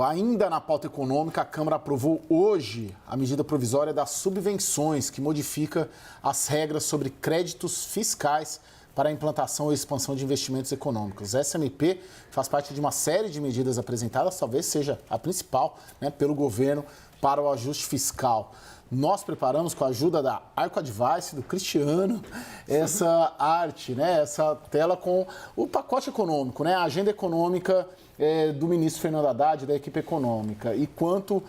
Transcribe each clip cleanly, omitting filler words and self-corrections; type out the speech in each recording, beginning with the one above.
Ainda na pauta econômica, a Câmara aprovou hoje a medida provisória das subvenções, que modifica as regras sobre créditos fiscais para a implantação e expansão de investimentos econômicos. Essa MP faz parte de uma série de medidas apresentadas, talvez seja a principal, pelo governo para o ajuste fiscal. Nós preparamos, com a ajuda da Arco Advice, do Cristiano, essa arte, essa tela com o pacote econômico, a agenda econômica do ministro Fernando Haddad, da equipe econômica, e quanto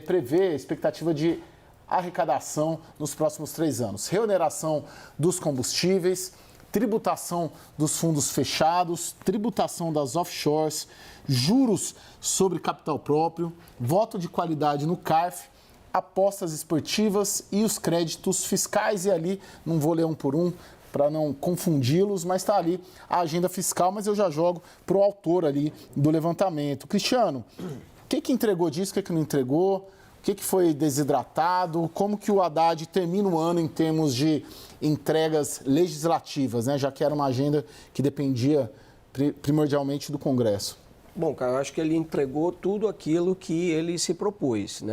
prevê a expectativa de arrecadação nos próximos 3 anos. Reoneração dos combustíveis, tributação dos fundos fechados, tributação das offshores, juros sobre capital próprio, voto de qualidade no CARF, apostas esportivas e os créditos fiscais. E ali, não vou ler um por um para não confundi-los, mas está ali a agenda fiscal, mas eu já jogo para o autor ali do levantamento. Cristiano, o que entregou disso, o que não entregou? O que foi desidratado? Como que o Haddad termina o ano em termos de entregas legislativas, já que era uma agenda que dependia primordialmente do Congresso? Bom, cara, eu acho que ele entregou tudo aquilo que ele se propôs,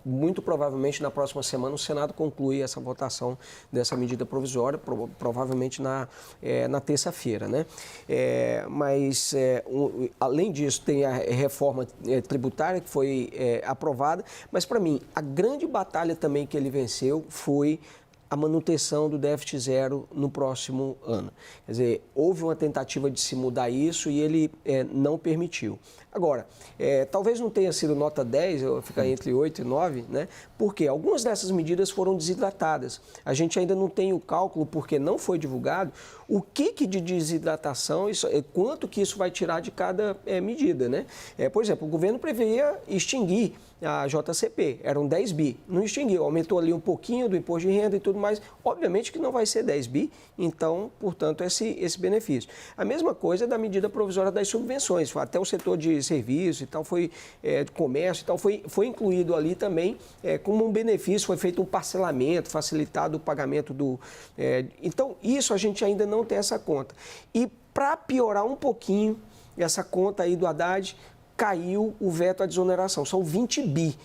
muito provavelmente na próxima semana o Senado conclui essa votação dessa medida provisória, provavelmente na terça-feira, Além disso, tem a reforma tributária que foi aprovada, mas para mim a grande batalha também que ele venceu foi a manutenção do déficit zero no próximo ano. Quer dizer, houve uma tentativa de se mudar isso e ele não permitiu. Agora, talvez não tenha sido nota 10, fica entre 8 e 9, porque algumas dessas medidas foram desidratadas. A gente ainda não tem o cálculo, porque não foi divulgado, o que de desidratação, quanto que isso vai tirar de cada medida, Por exemplo, o governo preveia extinguir a JCP, eram 10 bi, não extinguiu, aumentou ali um pouquinho do imposto de renda e tudo mais, obviamente que não vai ser 10 bi, então, portanto, esse benefício. A mesma coisa da medida provisória das subvenções, até o setor de serviço e tal, de comércio e tal, foi incluído ali também como um benefício, foi feito um parcelamento, facilitado o pagamento do... Então, isso a gente ainda não tem essa conta. E para piorar um pouquinho essa conta aí do Haddad, caiu o veto à desoneração, são 20 bi,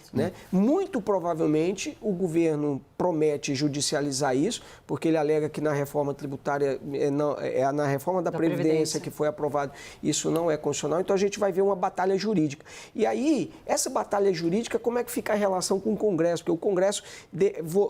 Muito provavelmente o governo promete judicializar isso, porque ele alega que na reforma tributária, na reforma da Previdência que foi aprovada, isso não é constitucional, então a gente vai ver uma batalha jurídica. E aí, essa batalha jurídica, como é que fica a relação com o Congresso? Porque o Congresso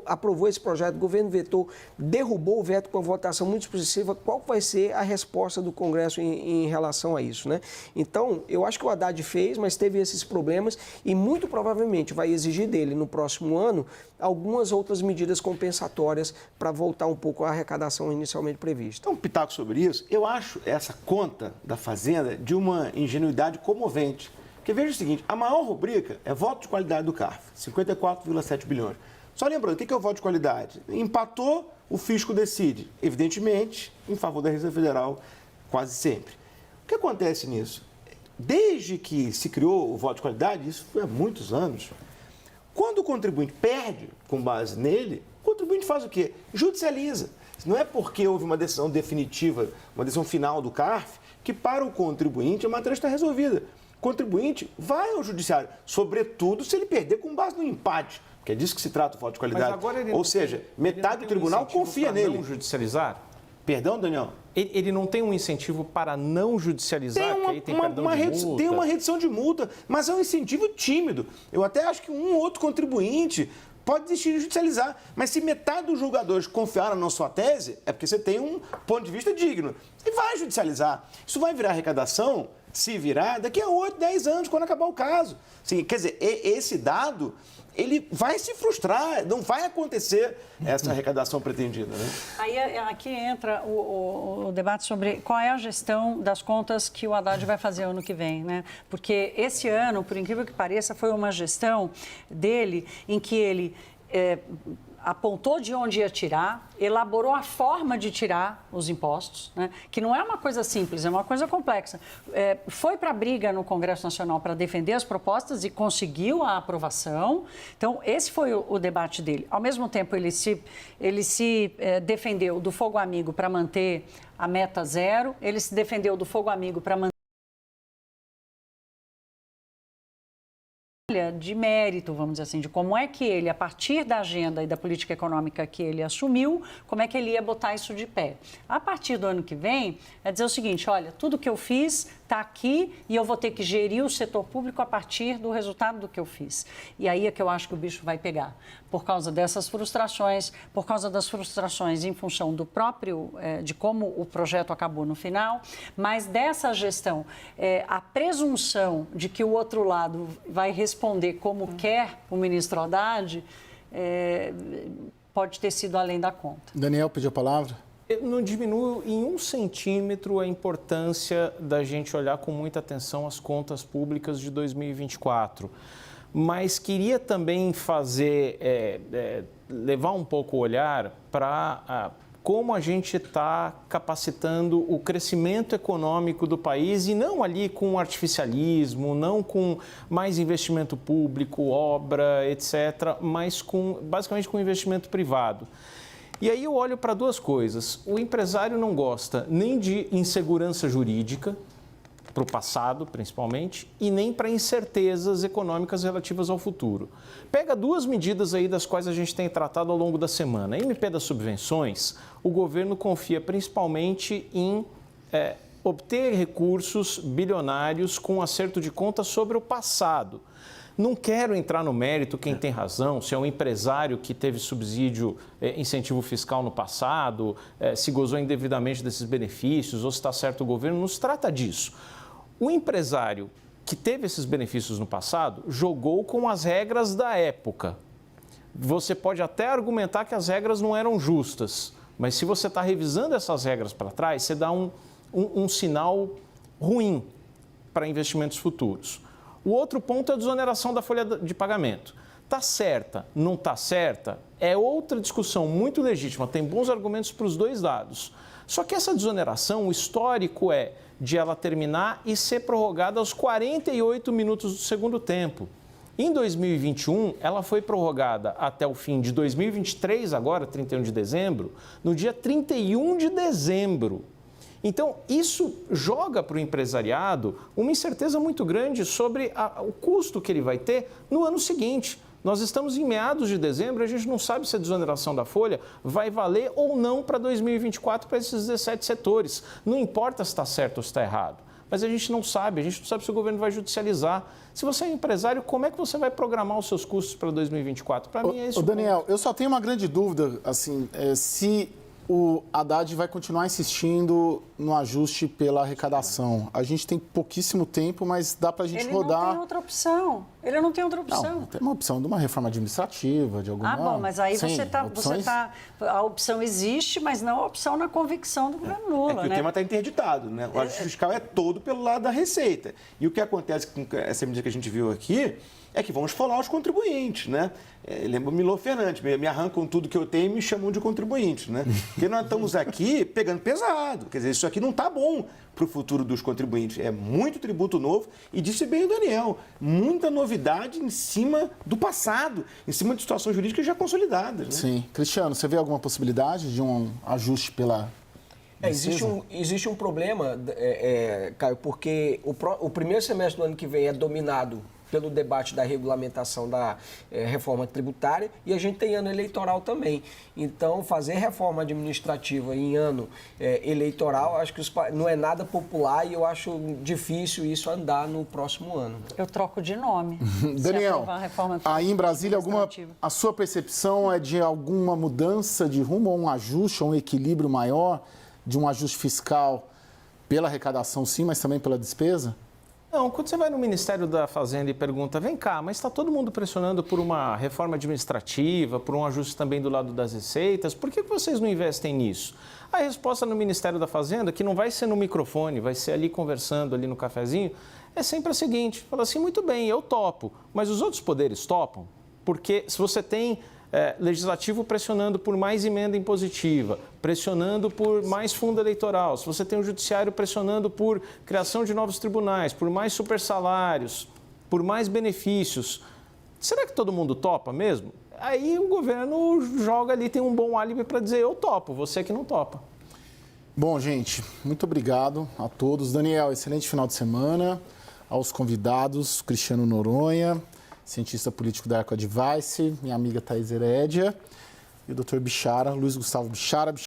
aprovou esse projeto, o governo vetou, derrubou o veto com uma votação muito expressiva, qual vai ser a resposta do Congresso em relação a isso, Então, eu acho que o Haddad fez, mas teve esses problemas e muito provavelmente vai exigir dele no próximo ano algumas outras medidas compensatórias para voltar um pouco à arrecadação inicialmente prevista. Então, um pitaco sobre isso, eu acho essa conta da Fazenda de uma ingenuidade comovente. Porque veja o seguinte, a maior rubrica é voto de qualidade do CARF, 54,7 bilhões. Só lembrando, o que é o voto de qualidade? Empatou, o fisco decide, evidentemente, em favor da Receita Federal, quase sempre. O que acontece nisso? Desde que se criou o voto de qualidade, isso foi há muitos anos, quando o contribuinte perde com base nele, o contribuinte faz o quê? Judicializa. Não é porque houve uma decisão definitiva, uma decisão final do CARF, que para o contribuinte a matéria está resolvida. O contribuinte vai ao judiciário, sobretudo se ele perder com base no empate, que é disso que se trata o voto de qualidade. Ou seja, metade do tribunal confia nele. Não judicializar? Perdão, Daniel? Ele não tem um incentivo para não judicializar, que aí tem perdão de multa? Tem uma redução de multa, mas é um incentivo tímido. Eu até acho que um ou outro contribuinte pode desistir de judicializar. Mas se metade dos julgadores confiaram na sua tese, é porque você tem um ponto de vista digno. E vai judicializar. Isso vai virar arrecadação, se virar, daqui a 8, 10 anos, quando acabar o caso. Sim, quer dizer, esse dado, ele vai se frustrar, não vai acontecer essa arrecadação pretendida. Aí aqui entra o debate sobre qual é a gestão das contas que o Haddad vai fazer ano que vem, Porque esse ano, por incrível que pareça, foi uma gestão dele em que ele apontou de onde ia tirar, elaborou a forma de tirar os impostos, que não é uma coisa simples, é uma coisa complexa. Foi para a briga no Congresso Nacional para defender as propostas e conseguiu a aprovação. Então, esse foi o debate dele. Ao mesmo tempo, ele se defendeu do fogo amigo para manter a meta zero, ele se defendeu do fogo amigo para manter de mérito, vamos dizer assim, de como é que ele, a partir da agenda e da política econômica que ele assumiu, como é que ele ia botar isso de pé. A partir do ano que vem, é dizer o seguinte, olha, tudo que eu fiz está aqui e eu vou ter que gerir o setor público a partir do resultado do que eu fiz. E aí é que eu acho que o bicho vai pegar, por causa dessas frustrações, por causa das frustrações em função do próprio, de como o projeto acabou no final, mas dessa gestão, a presunção de que o outro lado vai responder como quer o ministro Haddad, pode ter sido além da conta. Daniel pediu a palavra. Eu não diminuo em 1 centímetro a importância da gente olhar com muita atenção as contas públicas de 2024. Mas queria também levar um pouco o olhar para como a gente está capacitando o crescimento econômico do país e não ali com artificialismo, não com mais investimento público, obra, etc., mas basicamente com investimento privado. E aí eu olho para 2 coisas. O empresário não gosta nem de insegurança jurídica, para o passado principalmente, e nem para incertezas econômicas relativas ao futuro. Pega 2 medidas aí das quais a gente tem tratado ao longo da semana. A MP das subvenções, o governo confia principalmente em obter recursos bilionários com acerto de contas sobre o passado. Não quero entrar no mérito quem tem razão, se é um empresário que teve subsídio, incentivo fiscal no passado, se gozou indevidamente desses benefícios ou se está certo o governo, não se trata disso. O empresário que teve esses benefícios no passado jogou com as regras da época. Você pode até argumentar que as regras não eram justas, mas se você está revisando essas regras para trás, você dá um sinal ruim para investimentos futuros. O outro ponto é a desoneração da folha de pagamento. Está certa, não está certa? É outra discussão muito legítima, tem bons argumentos para os 2 lados. Só que essa desoneração, o histórico é de ela terminar e ser prorrogada aos 48 minutos do segundo tempo. Em 2021, ela foi prorrogada até o fim de 2023, agora, 31 de dezembro, no dia 31 de dezembro. Então, isso joga para o empresariado uma incerteza muito grande sobre o custo que ele vai ter no ano seguinte. Nós estamos em meados de dezembro, a gente não sabe se a desoneração da folha vai valer ou não para 2024 para esses 17 setores. Não importa se está certo ou se está errado, mas a gente não sabe se o governo vai judicializar. Se você é empresário, como é que você vai programar os seus custos para 2024? Para mim é isso. Daniel, eu só tenho uma grande dúvida, assim, se o Haddad vai continuar insistindo no ajuste pela arrecadação. A gente tem pouquíssimo tempo, mas dá para a gente rodar... Ele não tem outra opção. Ele não tem outra opção. Não, tem uma opção de uma reforma administrativa, de alguma... bom, mas aí Sim, a opção existe, mas não a opção na convicção do governo Lula, que o tema está interditado, né? O ajuste fiscal é todo pelo lado da Receita. E o que acontece com essa medida que a gente viu aqui é que vamos falar aos contribuintes, né? Lembra o Milor Fernandes, me arrancam tudo que eu tenho e me chamam de contribuinte, né? Porque nós estamos aqui pegando pesado. Quer dizer, isso aqui não está bom para o futuro dos contribuintes. É muito tributo novo e disse bem o Daniel, muita novidade em cima do passado, em cima de situações jurídicas já consolidadas. Né? Sim. Cristiano, você vê alguma possibilidade de um ajuste pela... Existe um problema, Caio, porque o primeiro semestre do ano que vem é dominado pelo debate da regulamentação da reforma tributária e a gente tem ano eleitoral também. Então, fazer reforma administrativa em ano eleitoral, acho que não é nada popular e eu acho difícil isso andar no próximo ano. Eu troco de nome. Daniel, aí em Brasília, a sua percepção é de alguma mudança de rumo a um ajuste, a um equilíbrio maior, de um ajuste fiscal pela arrecadação, sim, mas também pela despesa? Não, quando você vai no Ministério da Fazenda e pergunta, vem cá, mas está todo mundo pressionando por uma reforma administrativa, por um ajuste também do lado das receitas, por que vocês não investem nisso? A resposta no Ministério da Fazenda, que não vai ser no microfone, vai ser ali conversando, ali no cafezinho, é sempre a seguinte, fala assim, muito bem, eu topo, mas os outros poderes topam? Porque se você tem legislativo pressionando por mais emenda impositiva, pressionando por mais fundo eleitoral, se você tem o judiciário pressionando por criação de novos tribunais, por mais supersalários, por mais benefícios, será que todo mundo topa mesmo? Aí o governo joga ali, tem um bom álibi para dizer, eu topo, você que não topa. Bom, gente, muito obrigado a todos. Daniel, excelente final de semana. Aos convidados, Cristiano Noronha cientista político da Eco Advice, minha amiga Thaís Herédia, e o Dr. Bichara, Luiz Gustavo Bichara.